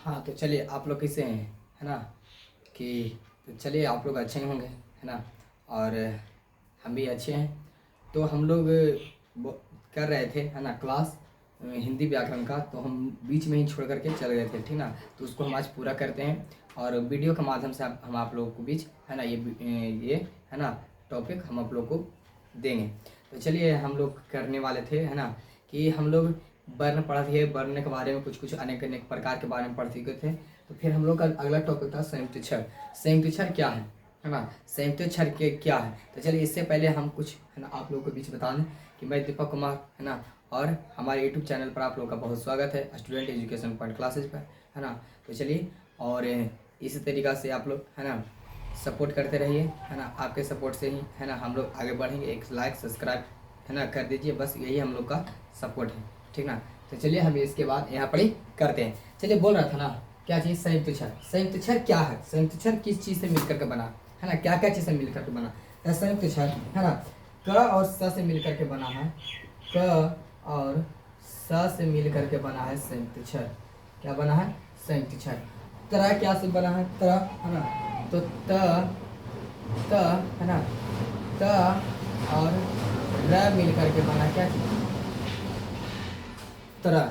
हाँ, तो चलिए आप लोग कैसे हैं, है ना। कि तो चलिए आप लोग अच्छे होंगे, है ना। और हम भी अच्छे हैं। तो हम लोग कर रहे थे, है ना, क्लास हिंदी व्याकरण का। तो हम बीच में ही छोड़ करके चल गए थे, ठीक ना। तो उसको हम आज पूरा करते हैं और वीडियो के माध्यम से हम आप लोगों को बीच, है ना, ये है ना, टॉपिक हम आप लोग को देंगे। तो चलिए हम लोग करने वाले थे, है ना, कि हम लोग वर्ण पढ़ा थे। वर्ण के बारे में कुछ अनेक अनेक प्रकार के बारे में पढ़ चुके थे। तो फिर हम लोग का अगला टॉपिक था संयुक्त अक्षर। संयुक्त अक्षर क्या है ना, संयुक्त अक्षर के क्या है। तो चलिए इससे पहले हम कुछ, है ना, आप लोगों के बीच बता दें कि मैं दीपक कुमार, है ना, और हमारे यूट्यूब चैनल पर आप लोगों का बहुत स्वागत है, स्टूडेंट एजुकेशन पॉइंट क्लासेज पर, है ना। तो चलिए और इसी तरीक़ा से आप लोग, है ना, सपोर्ट करते रहिए, है ना। आपके सपोर्ट से ही, है ना, हम लोग आगे बढ़ेंगे। एक लाइक सब्सक्राइब, है ना, कर दीजिए, बस यही हम लोग का सपोर्ट है, ठीक ना। तो चलिए हम इसके बाद यहाँ पर ही करते हैं। चलिए बोल रहा था ना, क्या चीज़, संयुक्त अक्षर। संयुक्त अक्षर क्या है, संयुक्त अक्षर किस चीज़ से मिलकर के बना, है ना, क्या क्या चीज़ से मिलकर के बना है संयुक्त अक्षर, है ना। क और स से मिलकर के बना है, क और स से मिलकर के बना है संयुक्त अक्षर। क्या बना है, संयुक्त अक्षर। तरह क्या से बना है, तरह, है ना। तो त, है ना, त और र मिलकर के बना क्या चीज, तरह।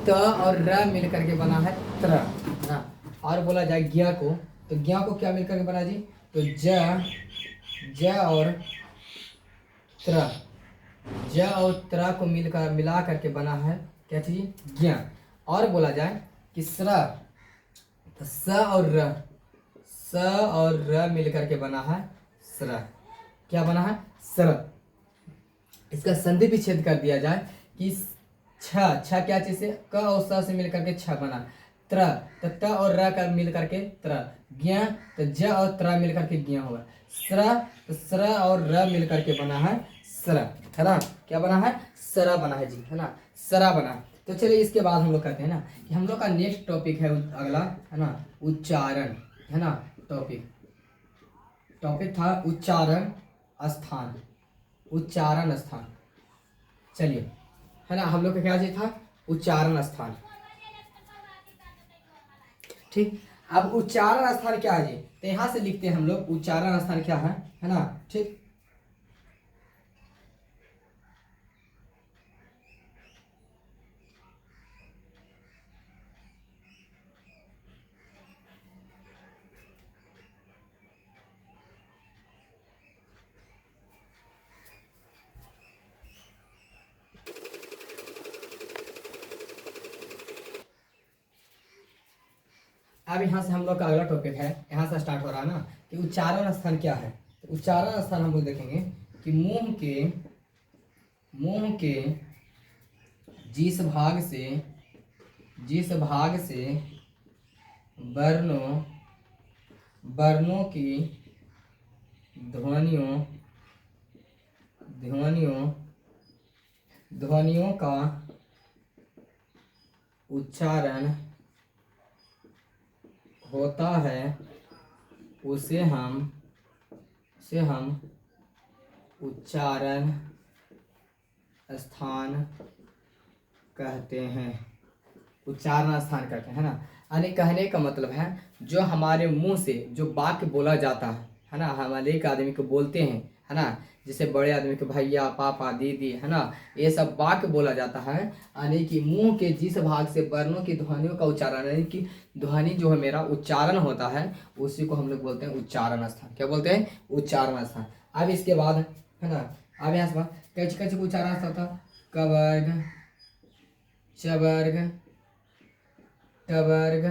त और र मिलकर के बना है तरह, है ना। और बोला जाए ज्ञ को, तो ज्ञ को क्या मिलकर के बना जी, तो ज और त्र, ज और त्र को मिला करके बना है क्या चीज, ज्ञ। और बोला जाए कि स्र, तो स और र मिलकर के बना है स्र। क्या बना है, स्र। इसका संधि विच्छेद कर दिया जाए कि छ क्या चीज से, क और स से मिलकर के छ बना। त्र, तो त और र का मिल करके त्र। ज्ञ, तो ज और त्र मिल करके ज्ञ होगा। स्र, तो स्र और र मिल करके बना है स्र, है ना। क्या बना है, सरा बना है जी, है ना, सरा बना। तो चलिए इसके बाद हम लोग कहते हैं ना कि हम लोग का नेक्स्ट टॉपिक है अगला, है ना, उच्चारण, है ना। टॉपिक था उच्चारण स्थान, उच्चारण स्थान। चलिए, है ना, हम लोग का क्या चीज था, उच्चारण स्थान, ठीक। अब उच्चारण स्थान क्या है जी, तो यहां से लिखते हैं हम लोग उच्चारण स्थान क्या है ना, ठीक। अब यहाँ से हम लोग का अगला टॉपिक है, यहाँ से स्टार्ट हो रहा है ना, कि उच्चारण स्थान क्या है। तो उच्चारण स्थान हम लोग देखेंगे कि मुंह के जिस भाग से वर्णों की ध्वनियों का उच्चारण होता है, उसे हम उच्चारण स्थान कहते हैं। उच्चारण स्थान कहते हैं, है ना। यानी कहने का मतलब है जो हमारे मुंह से जो वाक्य बोला जाता है ना, हमारे एक आदमी को बोलते हैं, है ना, जैसे बड़े आदमी को भैया, पापा, दीदी, है ना, ये सब वाक्य बोला जाता है। यानी कि मुंह के जिस भाग से वर्णों की ध्वनियों का उच्चारण, यानी कि ध्वनि जो है मेरा उच्चारण होता है, उसी को हम लोग बोलते हैं उच्चारण स्थान। क्या बोलते हैं, उच्चारण स्थान। अब इसके बाद, है ना, अब यहाँ से कैसे कैसे उच्चारण स्थान था, कवर्ग, चवर्ग, टवर्ग,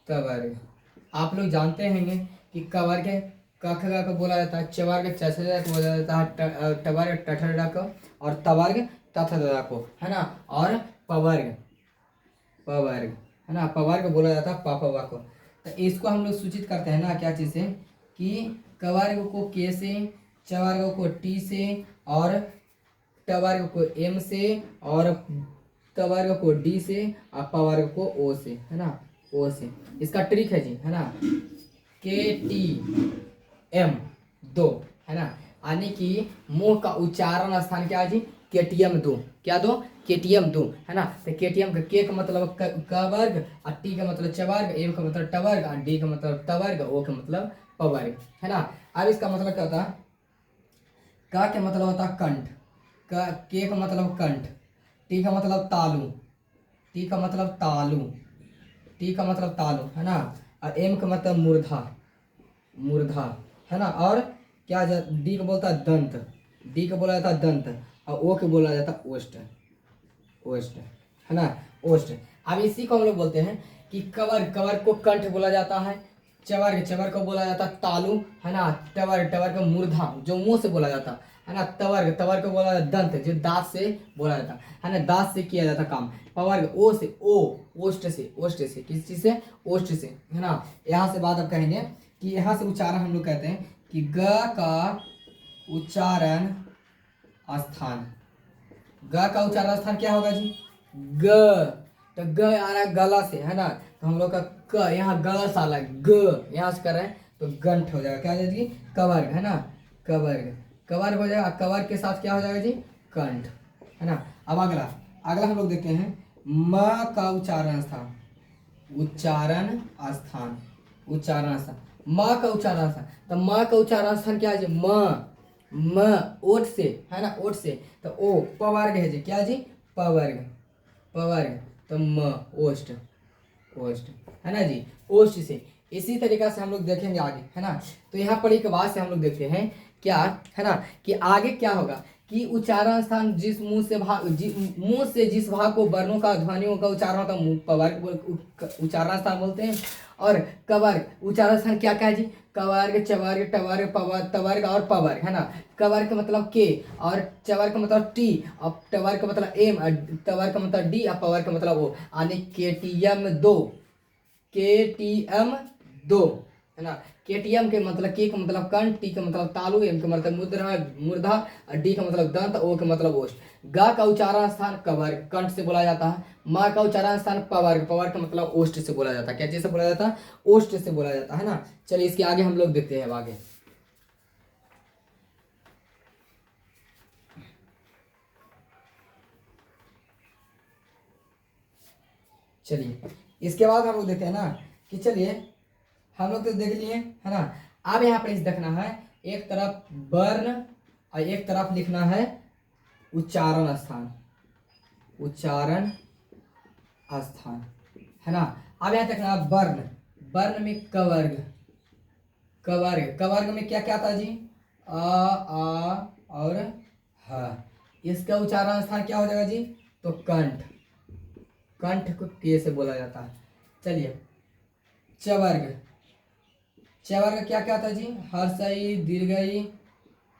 तवर्ग। आप लोग जानते होंगे कि कवर्ग क ख ग को बोला जाता है, चवर्ग च छ ज को बोला जाता है, टवर्ग ट ठ ड को, और तवर्ग त थ द को, है ना। और पवर्ग, है ना, पवर्ग बोला जाता है प फ व को। तो इसको हम लोग सूचित करते हैं ना क्या चीज से, कि कवर्ग को के से, चवर्ग को टी से, और टवर्ग को एम से, और तवर्ग को डी से, और पवर्ग को ओ से, है ना, ओ से। इसका ट्रिक है जी, है ना, के टी एम 2, है ना। यानी कि मुंह का उच्चारण स्थान क्या है जी, केटीएम दो, क्या दो, केटीएम दो, है ना। तो केटीएम का के का मतलब क वर्ग, और टी का मतलब च वर्ग, एम का मतलब ट वर्ग, और डी का मतलब ट वर्ग, ओ का मतलब प वर्ग, है ना। अब इसका मतलब क्या होता है, का क्या मतलब होता है कंठ, के का मतलब कंठ, टी का मतलब तालु, टी का मतलब तालु, टी का मतलब तालु, है ना। और एम का मतलब मूर्धा, मूर्धा, है ना। और क्या डी को बोलता है दंत, डी को बोला जाता है दंत, और ओ को बोला जाता है ओष्ठ, ओष्ठ, है ना, ओष्ठ। अब इसी को हम लोग बोलते हैं कि कवर, कवर को कंठ बोला जाता है, चवर, चवर को बोला जाता है तालु, है ना। टवर, टवर को मूर्धा जो मुंह से बोला जाता है ना। तवर्ग, तवर्ग को बोला जाता है दंत जो दांत से बोला जाता है ना, दांत से किया जाता काम। पवर्ग ओ से, ओ ओष्ठ से, ओष्ठ से, किस चीज से, ओष्ठ से, है ना। यहाँ से बात अब कहेंगे कि यहाँ से उच्चारण हम लोग कहते हैं कि ग का उच्चारण स्थान, ग का उच्चारण स्थान क्या होगा जी, ग। तो ग आ रहा है गला से, है ना। तो हम लोग का क यहाँ गला से आ रहा है, ग यहाँ से कर रहे हैं तो गंठ हो जाएगा, क्या हो जाएगा जी, कवर्ग, है ना, कवर्ग, कवर्ग हो जाएगा। कवर्ग के साथ क्या हो जाएगा जी, कंठ, है ना। अब अगला, अगला हम लोग देखते हैं म का उच्चारण स्थान, उच्चारण स्थान, उच्चारण स्थान, म का उच्चारण स्थान। तो म का उच्चारण स्थान क्या है जी, म ओठ से, है ना, ओठ से। तो ओ पवर्ग है जी, क्या जी, पवर्ग, पवर्ग। तो म ओष्ठ, ओष्ठ, है ना जी, ओष्ठ से। इसी तरीका से हम लोग देखेंगे आगे, है ना। तो यहाँ पर एक बात से हम लोग देखते हैं क्या, है ना, कि आगे क्या होगा कि उच्चारण स्थान जिस मुंह से भाग, मुंह से जिस भाग को वर्णों का, ध्वनियों का उच्चारण होता है मुंह पवर्ग उच्चारण स्थान बोलते हैं। और कवर्ग उच्चारण स्थान क्या क्या है जी, कवर्ग, चवर्ग, टवर्ग, पवर्ग, तवर्ग और पवर्ग, है ना। कवर्ग का मतलब के, और चवर्ग का मतलब टी, और टवर्ग का मतलब एम, और तवर्ग का मतलब डी, और पवर्ग का मतलब ओ, यानी केटीएम दो, केटीएम दो, है ना। केटीएम के मतलब के का मतलब कंठ, टी का मतलब तालु, एम का मतलब मुद्रा, मूर्धा, और डी का मतलब दंत, ओ का मतलब ओष्ठ। ग का उच्चारण स्थान कवर्ग, कंठ से बोला जाता है। म का उच्चारण स्थान पवर्ग, पवर्ग का मतलब ओष्ठ से बोला जाता है, क्या चीज से बोला जाता है, ओष्ठ से बोला जाता है ना। चलिए इसके आगे हम लोग देखते हैं आगे। चलिए इसके बाद हम लोग देखते हैं ना कि चलिए हम लोग तो देख लिए, है ना। अब यहाँ पर इस देखना है, एक तरफ वर्ण और एक तरफ लिखना है उच्चारण स्थान, उच्चारण स्थान, है ना। अब यहाँ देखना है वर्ण, वर्ण में कवर्ग, कवर्ग, कवर्ग में क्या क्या आता है जी, आ और ह। इसका उच्चारण स्थान क्या हो जाएगा जी, तो कंठ, कंठ को के से बोला जाता है। चलिए चवर्ग, चवर्ग क्या क्या आता है जी, हर्षई, दीर्घई,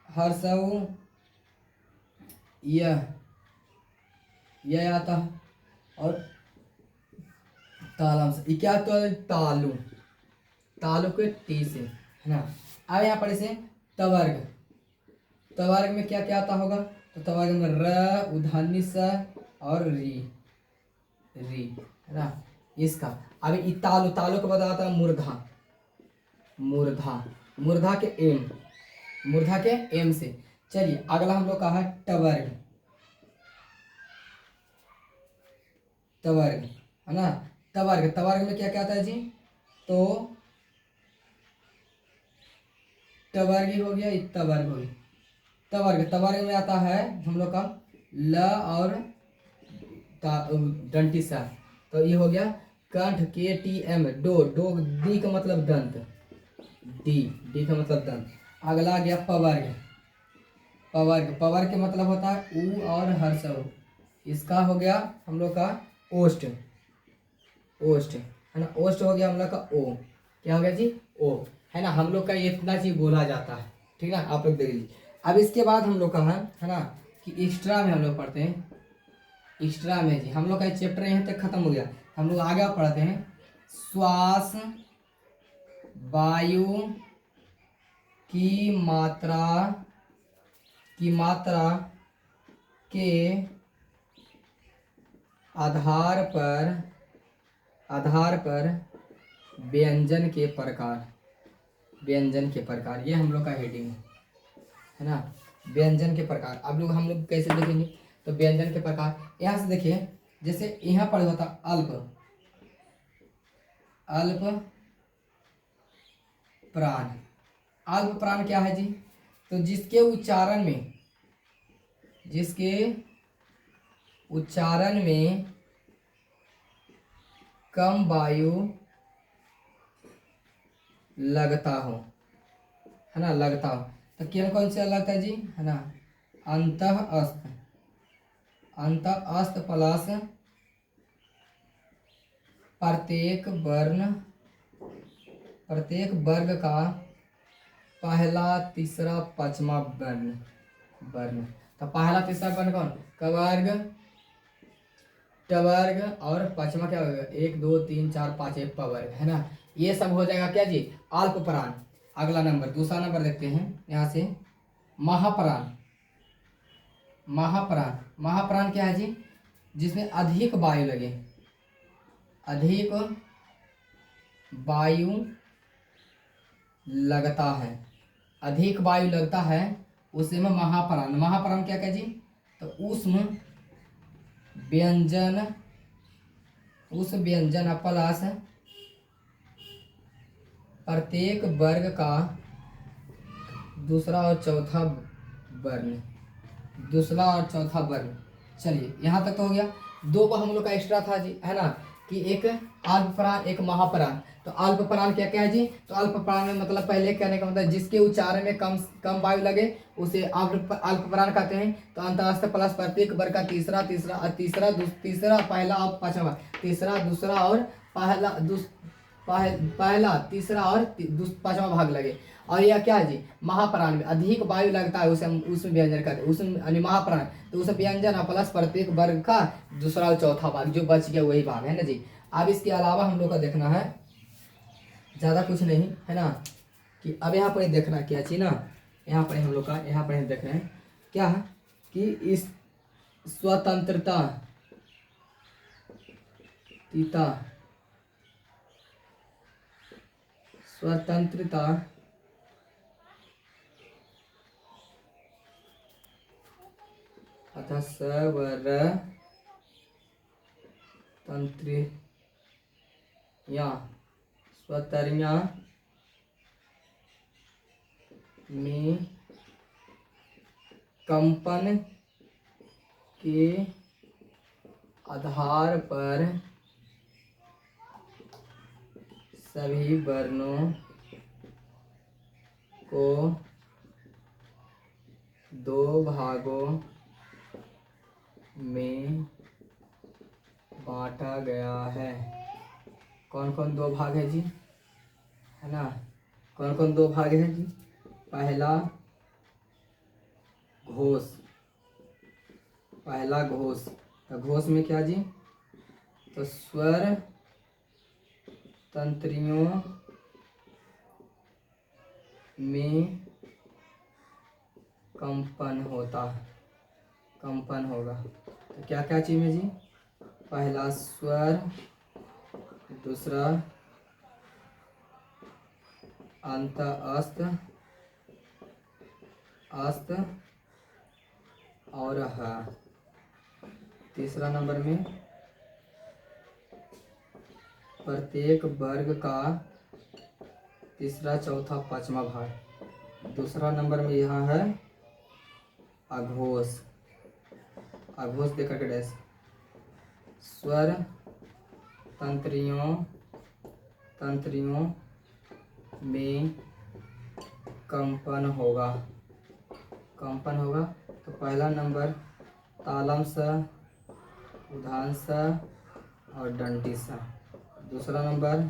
हर्षऊ, यह आता है। और तालम से, ये क्या तो है तालु, तालु के टी से, है ना। अब यहाँ पर इसे तवर्ग, तवर्ग में क्या क्या आता होगा, तो तवर्ग में र, उधानी स और री, री, है ना। इसका अब ये तालु, तालु को बताता है मूर्धा, मूर्धा, मूर्धा के एम, मूर्धा के एम से। चलिए अगला हम लोग का है टवर्ग, तवर्ग, है ना। तवर्ग, तवर्ग में क्या क्या आता है जी, तो टवर्ग ही हो गया, तवर्ग हो गया। तवर्ग, तवर्ग में आता है हम लोग का ल और डंटी सा, तो ये हो गया कंठ, के टी एम डो, डो डी का मतलब दंत, डी, डी का मतलब दंत। अगला आ गया पवर्ग, पवर्ग, पवर्ग के मतलब होता है ऊ और हर्षऊ, इसका हो गया हम लोग का ओष्ठ, ओष्ठ, है ना, ओष्ठ हो गया हम लोग का ओ, क्या हो गया जी, ओ, है ना। हम लोग का इतना चीज बोला जाता है, ठीक है ना, आप लोग देख लीजिए। अब इसके बाद हम लोग का है ना कि एक्स्ट्रा में हम लोग पढ़ते हैं, एक्स्ट्रा में जी हम लोग का चैप्टर यहाँ तक खत्म हो गया, हम लोग आगे पढ़ते हैं श्वास, वायु की मात्रा, की मात्रा के आधार पर, आधार पर व्यंजन के प्रकार, व्यंजन के प्रकार, ये हम लोग का हेडिंग है ना। व्यंजन के प्रकार। हम लोग कैसे देखेंगे, तो व्यंजन के प्रकार यहाँ से देखिए, जैसे यहाँ पर होता अल्प, अल्प प्राण। अल्प प्राण क्या है जी, तो जिसके उच्चारण में कम वायु लगता हो, है ना, लगता हो। तो क्या कौन सा लगता है जी, है ना, अंतः अस्त, अंतः अस्त प्लस प्रत्येक वर्ग का पहला तीसरा पांचवा वर्ण। तो पहला तीसरा वर्ण कौन, कवर्ग, टवर्ग, और पांचवा क्या होगा, 1 2 3 4 5 एक पवर्ग, है ना। ये सब हो जाएगा क्या जी, अल्प प्राण। अगला नंबर, दूसरा नंबर देखते हैं यहाँ से, महाप्राण। महाप्राण क्या है जी, जिसमें अधिक वायु लगे, अधिक वायु लगता है, अधिक वायु लगता है, उसे में महाप्राण। महाप्राण क्या जी, तो उस व्यंजन प्लस प्रत्येक वर्ग का दूसरा और चौथा वर्ण। चलिए यहाँ तक तो हो गया। 2 को हम लोग का एक्स्ट्रा था जी, है ना, कि एक अल्प प्राण एक महाप्राण। तो अल्प प्राण क्या क्या है जी, तो अल्प प्राण में मतलब पहले कहने का मतलब जिसके उच्चारण में कम वायु लगे उसे अल्प प्राण कहते हैं। तो अंतःस्थ प्लस प्रत्येक वर्ग का तीसरा पहला और पांचवा, तीसरा दूसरा और पहला तीसरा और पांचवा भाग लगे। और यह क्या है जी, महाप्राण में अधिक वायु लगता है, उसे हम उसमें व्यंजन करते हैं, उसमें महाप्राण। तो उस व्यंजन प्लस प्रत्येक वर्ग का दूसरा और चौथा भाग, जो बच गया वही भाग, है ना जी। अब इसके अलावा हम लोग का देखना है ज़्यादा कुछ नहीं, है ना, कि अब यहाँ पर देखना क्या चीज ना, यहाँ पर हम लोग का यहाँ पर देख रहे हैं क्या है कि इस स्वतंत्रता अतः स्वतंत्रियां में कंपन के आधार पर सभी वर्णों को 2 भागों में बांटा गया है। कौन कौन 2 भाग है जी, है ना, कौन कौन 2 भाग है जी, पहला घोष। तो घोष में क्या जी, तो स्वर तंत्रियों में कंपन होगा। तो क्या क्या चीज में जी, पहला स्वर, दूसरा अंतःस्थ और तीसरा नंबर में प्रत्येक वर्ग का तीसरा चौथा पांचवा भाग। दूसरा नंबर में यहाँ है अघोष देकर के डैश, स्वर तंत्रियों में कंपन होगा। तो पहला नंबर तालम सा, उदान सा और डंटी सा। दूसरा नंबर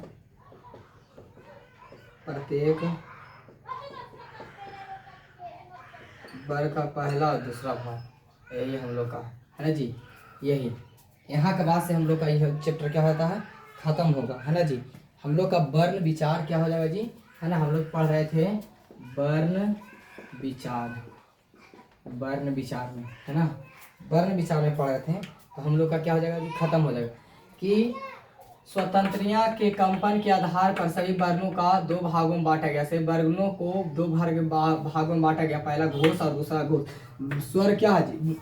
प्रत्येक वर्ग का पहला और दूसरा भाग, यही हम लोग का है ना जी। यही यहाँ के बाद से हम लोग का यह चैप्टर क्या होता है, खत्म होगा, है ना जी। हम लोग का वर्ण विचार क्या हो जाएगा जी, है ना। हम लोग पढ़ रहे थे वर्ण विचार में, है ना, वर्ण विचार में पढ़ रहे थे। तो हम लोग का क्या हो जाएगा जी, खत्म हो जाएगा कि स्वतंत्रियां के कंपन के आधार पर सभी वर्णों का दो भागों में बांटा गया। सभी वर्णों को दो भागों में बांटा गया। पहला घोष और दूसरा घोष। स्वर क्या है जी?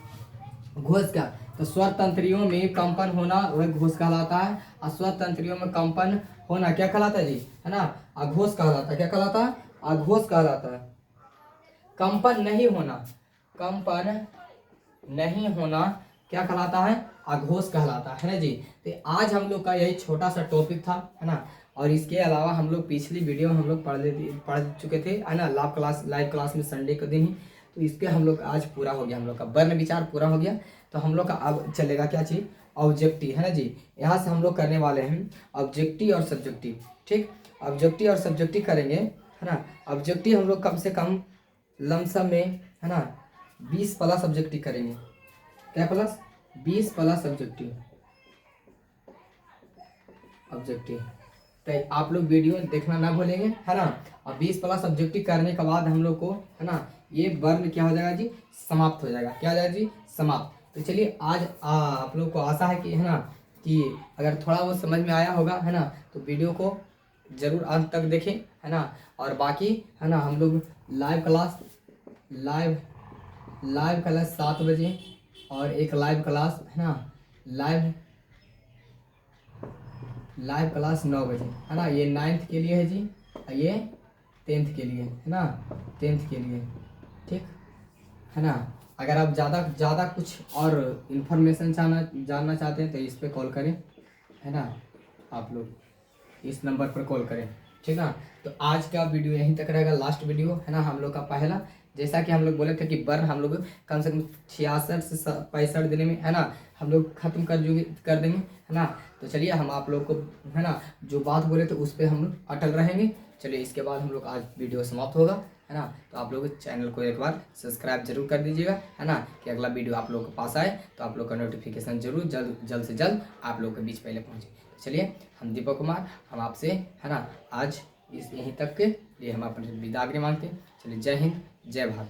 घोष क्या? तो स्वर तंत्रियों में कंपन होना वह घोष कहलाता है, और स्वर तंत्रियों में कंपन होना क्या कहलाता है जी? है ना, अघोष कहलाता है। क्या कहलाता है? अघोष कहलाता है। कंपन नहीं होना, कंपन नहीं होना क्या कहलाता है? अघोष कहलाता है ना जी। तो आज हम लोग का यही छोटा सा टॉपिक था, है ना। और इसके अलावा हम लोग पिछली वीडियो में हम लोग पढ़ चुके थे, है ना, लाइव क्लास में संडे के दिन ही। तो इसके हम लोग आज पूरा हो गया, हम लोग का वर्ण विचार पूरा हो गया। तो हम लोग का अब चलेगा क्या चीज़? ऑब्जेक्टिव, है ना जी। यहाँ से हम लोग करने वाले हैं ऑब्जेक्टिव और सब्जेक्टिव। ठीक, ऑब्जेक्टिव और सब्जेक्टिव करेंगे, है ना। ऑब्जेक्टिव हम लोग कम से कम लमसम में, है ना, 20 प्लस ऑब्जेक्टिव करेंगे। क्या प्लस? 20 plus objective. तो आप लोग वीडियो देखना ना भूलेंगे, है ना। और 20 प्लस ऑब्जेक्टिव करने के बाद हम लोग को, है ना, ये वर्ण क्या हो जाएगा जी? समाप्त हो जाएगा। क्या हो जाएगा जी? समाप्त। तो चलिए आज आप लोग को आशा है कि, है ना, कि अगर थोड़ा बहुत समझ में आया होगा, है ना, तो वीडियो को जरूर अंत तक देखें, है ना। और बाकी, है ना, हम लोग लाइव क्लास 7 बजे और एक लाइव क्लास, है ना, लाइव क्लास 9 बजे, है ना। ये 9th के लिए है जी, ये 10th के लिए, है ना, 10th के लिए। ठीक, है ना। अगर आप ज़्यादा कुछ और इन्फॉर्मेशन जानना चाहते हैं तो इस पर कॉल करें, है ना। आप लोग इस नंबर पर कॉल करें, ठीक है। तो आज का वीडियो यहीं तक रहेगा, लास्ट वीडियो, है ना, हम लोग का पहला। जैसा कि हम लोग बोले थे कि वर्ण हम लोग कम से कम 66 से 65 दिन में, है ना, हम लोग खत्म कर देंगे, है ना। तो चलिए हम आप लोग को, है ना, जो बात बोले थे उस पर हम लोग अटल रहेंगे। चलिए इसके बाद हम लोग आज वीडियो समाप्त होगा, है ना। तो आप लोग चैनल को एक बार सब्सक्राइब जरूर कर दीजिएगा, है ना, कि अगला वीडियो आप लोग के पास आए तो आप लोग का नोटिफिकेशन जरूर जल्द से जल्द आप लोग के बीच पहले पहुँचे। तो चलिए हम दीपक कुमार, हम आपसे, है ना, आज यहीं तक के लिए हम अपने विदाग्री मांगते हैं। चलिए जय हिंद, जय भारत।